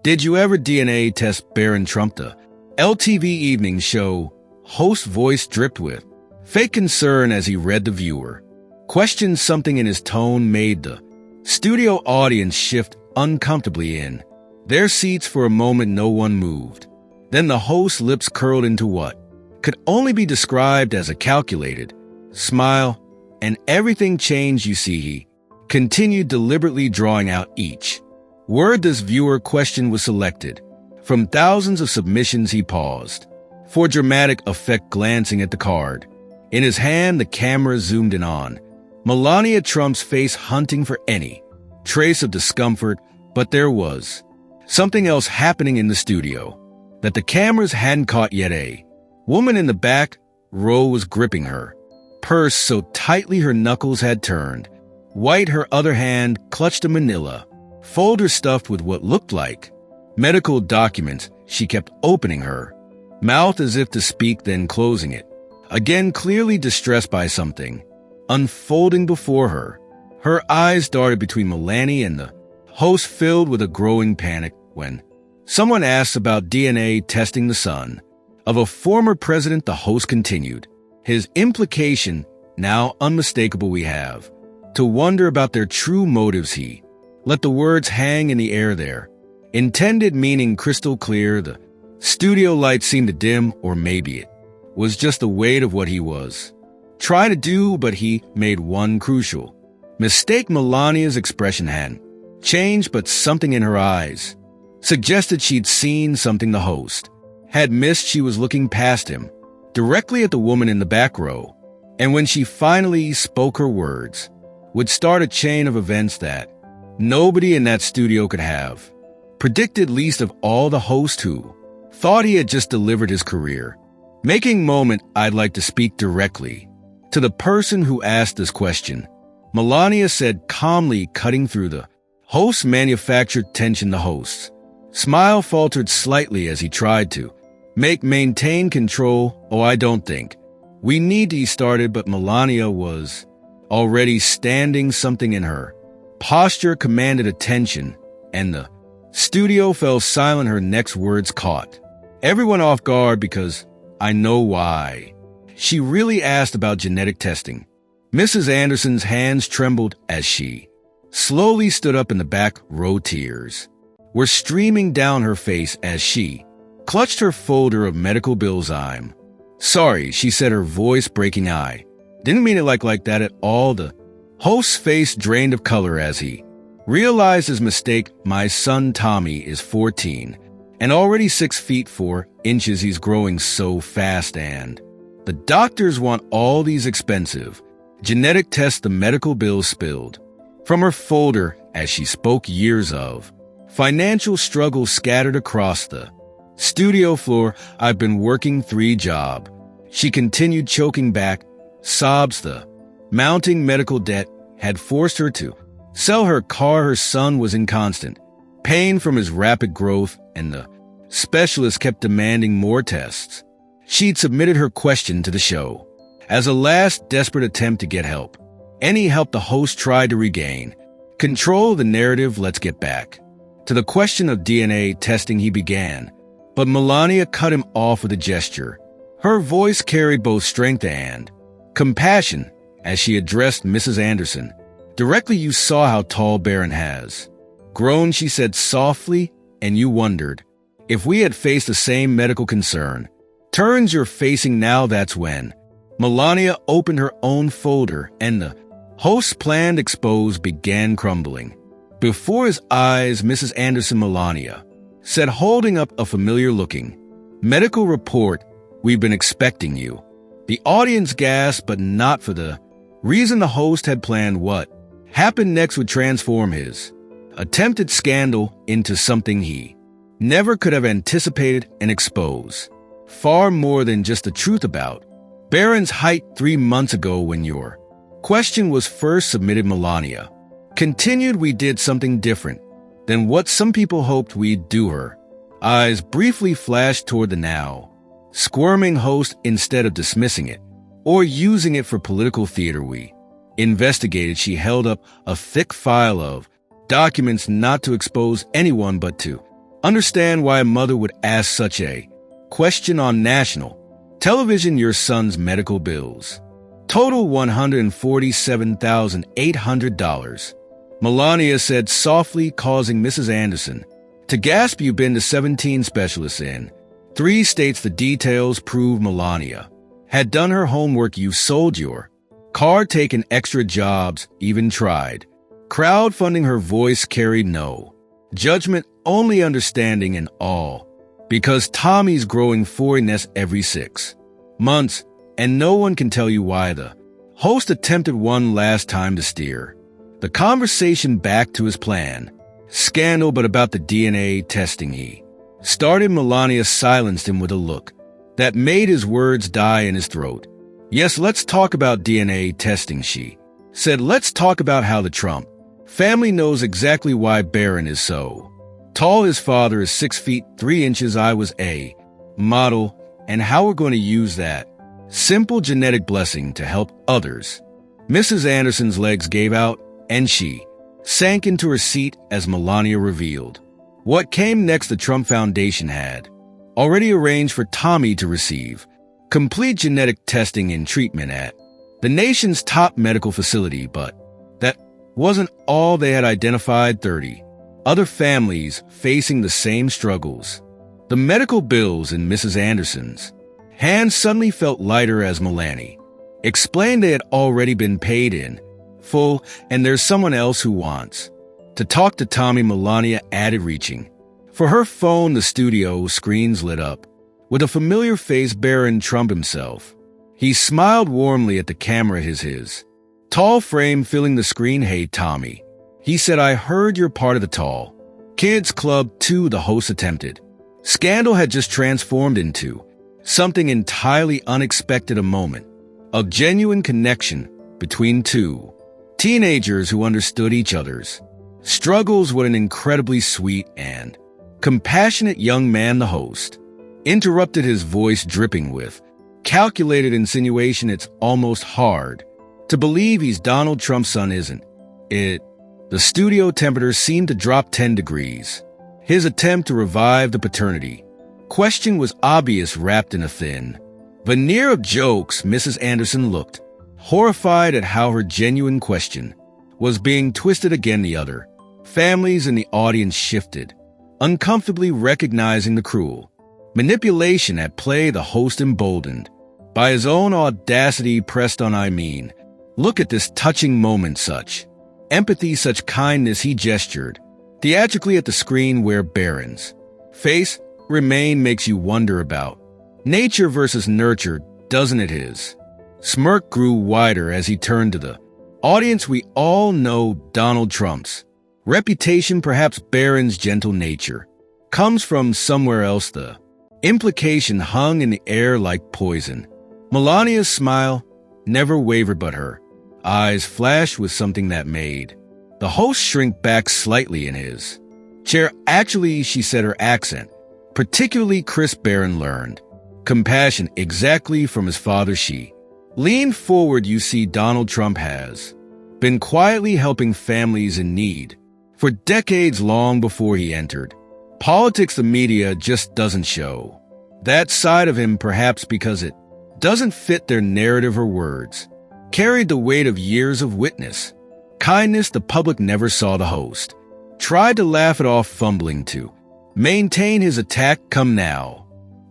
Did you ever DNA test Baron Trump? The LTV evening show host voice dripped with fake concern as he read the viewer. Questioned something in his tone made the studio audience shift uncomfortably in their seats for a moment. No one moved. Then the host's lips curled into what could only be described as a calculated smile, and everything changed. You see, he continued deliberately drawing out each word this viewer question was selected. From thousands of submissions he paused, for dramatic effect glancing at the card. In his hand, the camera zoomed in on Melania Trump's face, hunting for any trace of discomfort, but there was something else happening in the studio that the cameras hadn't caught yet. A woman in the back row was gripping her purse so tightly her knuckles had turned white. Her other hand clutched a manila folder stuffed with what looked like medical documents. She kept opening her mouth as if to speak, then closing it again, clearly distressed by something unfolding before her. Her eyes darted between Melania and the host, filled with a growing panic. When someone asked about DNA testing the son of a former president, the host continued, his implication now unmistakable. We have to wonder about their true motives. He let the words hang in the air, their intended meaning crystal clear. The studio lights seemed to dim, or maybe it was just the weight of what he was trying to do, but he made one crucial mistake. Melania's expression hadn't changed, but something in her eyes suggested she'd seen something the host had missed. She was looking past him, directly at the woman in the back row, and when she finally spoke, her words would start a chain of events that nobody in that studio could have predicted, least of all the host, who thought he had just delivered his career making moment. I'd like to speak directly to the person who asked this question, Melania said calmly, cutting through the host's manufactured tension. The host's smile faltered slightly as he tried to maintain control. Oh, I don't think we need to. He started, but Melania was already standing. Something in her posture commanded attention, and the studio fell silent. Her next words caught everyone off guard. Because I know why. She really asked about genetic testing. Mrs. Anderson's hands trembled as she slowly stood up in the back row. Tears were streaming down her face as she clutched her folder of medical bills. I'm sorry, she said, her voice breaking. I didn't mean it like that at all. The host's face drained of color as he realized his mistake. My son Tommy is 14 and already 6 feet 4 inches. He's growing so fast, and the doctors want all these expensive genetic tests. The medical bills spilled from her folder as she spoke. Years of financial struggle scattered across the studio floor. I've been working 3 jobs, she continued, choking back sobs. The mounting medical debt had forced her to sell her car. Her son was in constant pain from his rapid growth, and the specialist kept demanding more tests. She'd submitted her question to the show as a last desperate attempt to get help. Any help. The host tried to regain control of the narrative. Let's get back to the question of DNA testing, he began, but Melania cut him off with a gesture. Her voice carried both strength and compassion as she addressed Mrs. Anderson directly. You saw how tall Baron has grown, she said softly, and you wondered if we had faced the same medical concern turns you're facing now. That's when Melania opened her own folder, and the host's planned expose began crumbling before his eyes. Mrs. Anderson, Melania said, holding up a familiar-looking medical report. We've been expecting you. The audience gasped, but not for the reason the host had planned. What happened next would transform his attempted scandal into something he never could have anticipated and expose far more than just the truth about Baron's height 3 months ago. When your question was first submitted, Melania continued, we did something different than what some people hoped we'd do. Her eyes briefly flashed toward the now squirming host. Instead of dismissing it or using it for political theater, we investigated. She held up a thick file of documents, not to expose anyone, but to Understand why a mother would ask such a question on national television. Your son's medical bills total $147,800. Melania said softly, causing Mrs. Anderson to gasp. You've been to 17 specialists in 3 states. The details prove Melania had done her homework. You sold your car, taken extra jobs, even tried crowdfunding. Her voice carried no judgment, only understanding and awe. Because Tommy's growing 4 nests every 6 months, and no one can tell you why. The host attempted one last time to steer the conversation back to his plan scandal, but about the DNA testing he started. Melania silenced him with a look that made his words die in his throat. Yes, let's talk about DNA testing, she said. Let's talk about how the Trump family knows exactly why Barron is so tall. His father is 6 feet 3 inches. I was a model, and how we're going to use that simple genetic blessing to help others. Mrs. Anderson's legs gave out, and she sank into her seat as Melania revealed what came next. The Trump Foundation had already arranged for Tommy to receive complete genetic testing and treatment at the nation's top medical facility, but that wasn't all. They had identified 30 other families facing the same struggles. The medical bills in Mrs. Anderson's hands suddenly felt lighter as Melania explained they had already been paid in full, and there's someone else who wants to talk to Tommy. Melania added, reaching for her phone. The studio screens lit up with a familiar face, Barron Trump himself. He smiled warmly at the camera, his tall frame filling the screen. Hey, Tommy, he said, I heard you're part of the Tall Kids Club too. The host attempted. Scandal had just transformed into something entirely unexpected, a moment of genuine connection between 2 teenagers who understood each other's struggles. What an incredibly sweet and compassionate young man. The host interrupted, his voice dripping with calculated insinuation. It's almost hard to believe he's Donald Trump's son, isn't it? The studio temperature seemed to drop 10 degrees. His attempt to revive the paternity question was obvious, wrapped in a thin veneer of jokes. Mrs. Anderson looked horrified at how her genuine question was being twisted again. The other families in the audience shifted, uncomfortably recognizing the cruel manipulation at play. The host, emboldened by his own audacity, pressed on. I mean, look at this touching moment. Such empathy, such kindness. He gestured theatrically at the screen where Barron's face remained. Makes you wonder about nature versus nurture, doesn't it? His smirk grew wider as he turned to the audience. We all know Donald Trump's reputation. Perhaps Barron's gentle nature comes from somewhere else. The implication hung in the air like poison. Melania's smile never wavered, but her eyes flashed with something that made the host shrink back slightly in his chair. Actually, she said, her accent particularly crisp. Barron learned compassion exactly from his father. She leaned forward. You see, Donald Trump has been quietly helping families in need for decades, long before he entered politics. The media just doesn't show that side of him, perhaps because it doesn't fit their narrative. Her words carried the weight of years of witness kindness. The public never saw. The host tried to laugh it off, fumbling to maintain his attack. Come now,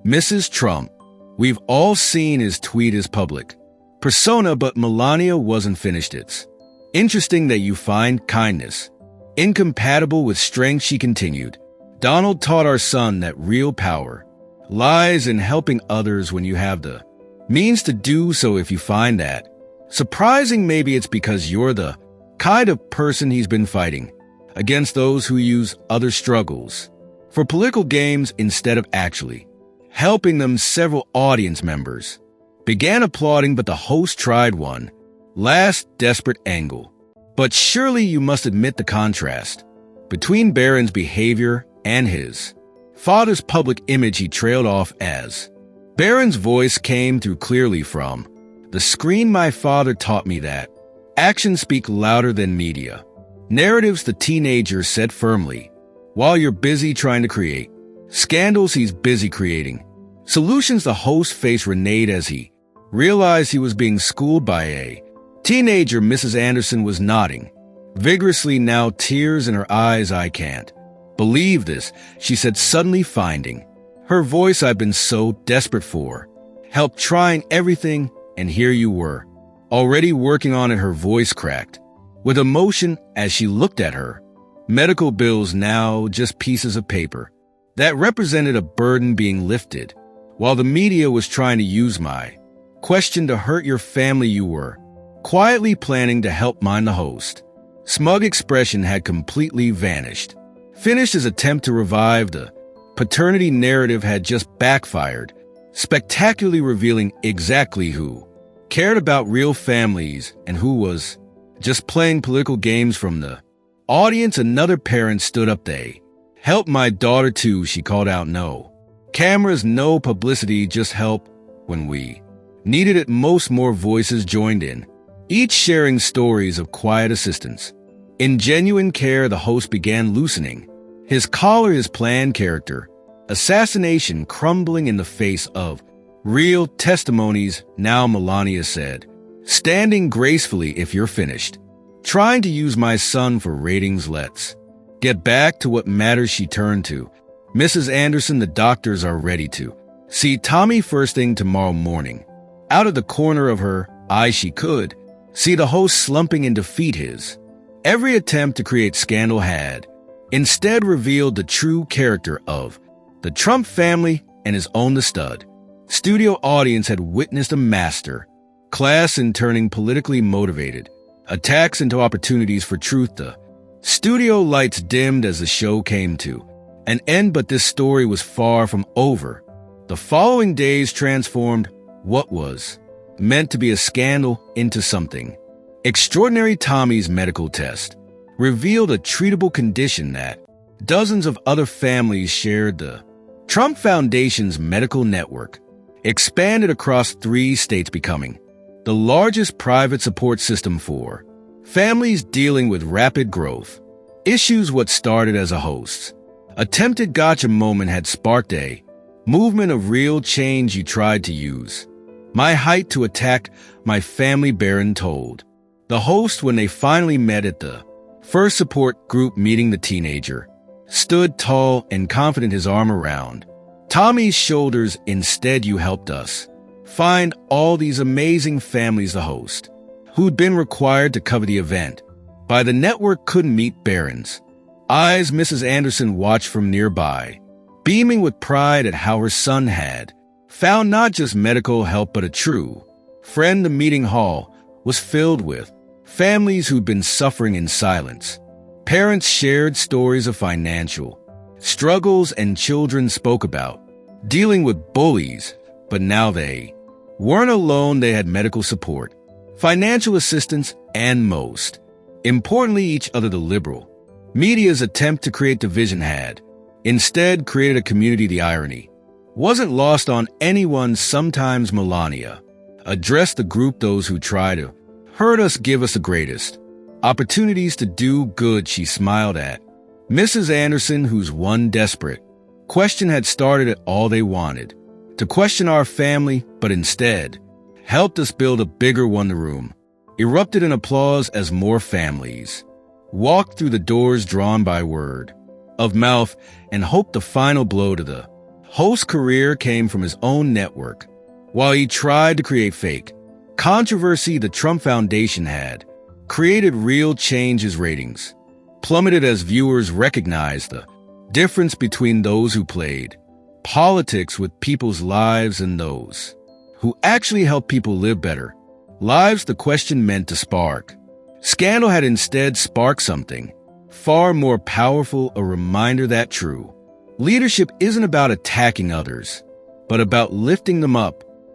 Mrs. Trump, we've all seen his tweet, his public persona, but Melania wasn't finished. It's interesting that you find kindness incompatible with strength, she continued. Donald taught our son that real power lies in helping others when you have the means to do so. If you find that surprising, maybe it's because you're the kind of person he's been fighting against, those who use other struggles for political games instead of actually helping them. Several audience members began applauding, but the host tried one last desperate angle. But surely you must admit the contrast between Barron's behavior and his father's public image. He trailed off as Barron's voice came through clearly from the screen. My father taught me that actions speak louder than media narratives, the teenager said firmly. while you're busy trying to create. Scandals he's busy creating. Solutions the host faced Renee as he realized he was being schooled by a teenager. Mrs. Anderson was nodding vigorously, now tears in her eyes. I can't believe this, she said, suddenly finding her voice. I've been so desperate for help, trying everything, and here you were, already working on it. Her voice cracked with emotion as she looked at her medical bills, now just pieces of paper that represented a burden being lifted. While the media was trying to use my question to hurt your family, you were quietly planning to help mine. The host smug expression had completely vanished. Finished his attempt to revive the paternity narrative had just backfired, spectacularly revealing exactly who cared about real families and who was just playing political games. From the audience, another parent stood up. They help my daughter too, she called out. No cameras, no publicity, just help when we needed it most. More voices joined in, each sharing stories of quiet assistance. In genuine care, the host began loosening his collar, his planned character assassination crumbling in the face of real testimonies. Now, Melania said, standing gracefully, if you're finished trying to use my son for ratings, let's get back to what matters. She turned to Mrs. Anderson. The doctors are ready to see Tommy first thing tomorrow morning. Out of the corner of her eye, she could see the host slumping in defeat. His every attempt to create scandal had instead revealed the true character of the Trump family and his own. The stud studio audience had witnessed a master class in turning politically motivated attacks into opportunities for truth. The studio lights dimmed as the show came to an end, but this story was far from over. The following days transformed what was meant to be a scandal into something extraordinary. Tommy's medical test revealed a treatable condition that dozens of other families shared. The Trump Foundation's medical network expanded across 3 states, becoming the largest private support system for families dealing with rapid growth issues. What started as a host's attempted gotcha moment had sparked a movement of real change. You tried to use my height to attack my family, Barron told the host when they finally met at the first support group meeting. The teenager stood tall and confident, his arm around Tommy's shoulders. Instead, you helped us find all these amazing families. The host, who'd been required to cover the event by the network, couldn't meet Barron's eyes. Mrs. Anderson watched from nearby, beaming with pride at how her son had found not just medical help but a true friend. The meeting hall was filled with families who'd been suffering in silence. Parents shared stories of financial struggles, and children spoke about dealing with bullies. But now they weren't alone. They had medical support, financial assistance, and most importantly, each other. The liberal media's attempt to create division had instead created a community. The irony wasn't lost on anyone. Sometimes Melania addressed the group, those who try to hurt us give us the greatest opportunities to do good. She smiled at Mrs. Anderson, whose one desperate question had started at all they wanted to question our family, but instead helped us build a bigger one. The room erupted in applause as more families walked through the doors, drawn by word of mouth and hope. The final blow to the host's career came from his own network. While he tried to create fake controversy, the Trump Foundation had created real change. His ratings plummeted as viewers recognized the difference between those who played politics with people's lives and those who actually helped people live better lives. The question meant to spark scandal had instead sparked something far more powerful, a reminder that true leadership isn't about attacking others, but about lifting them up.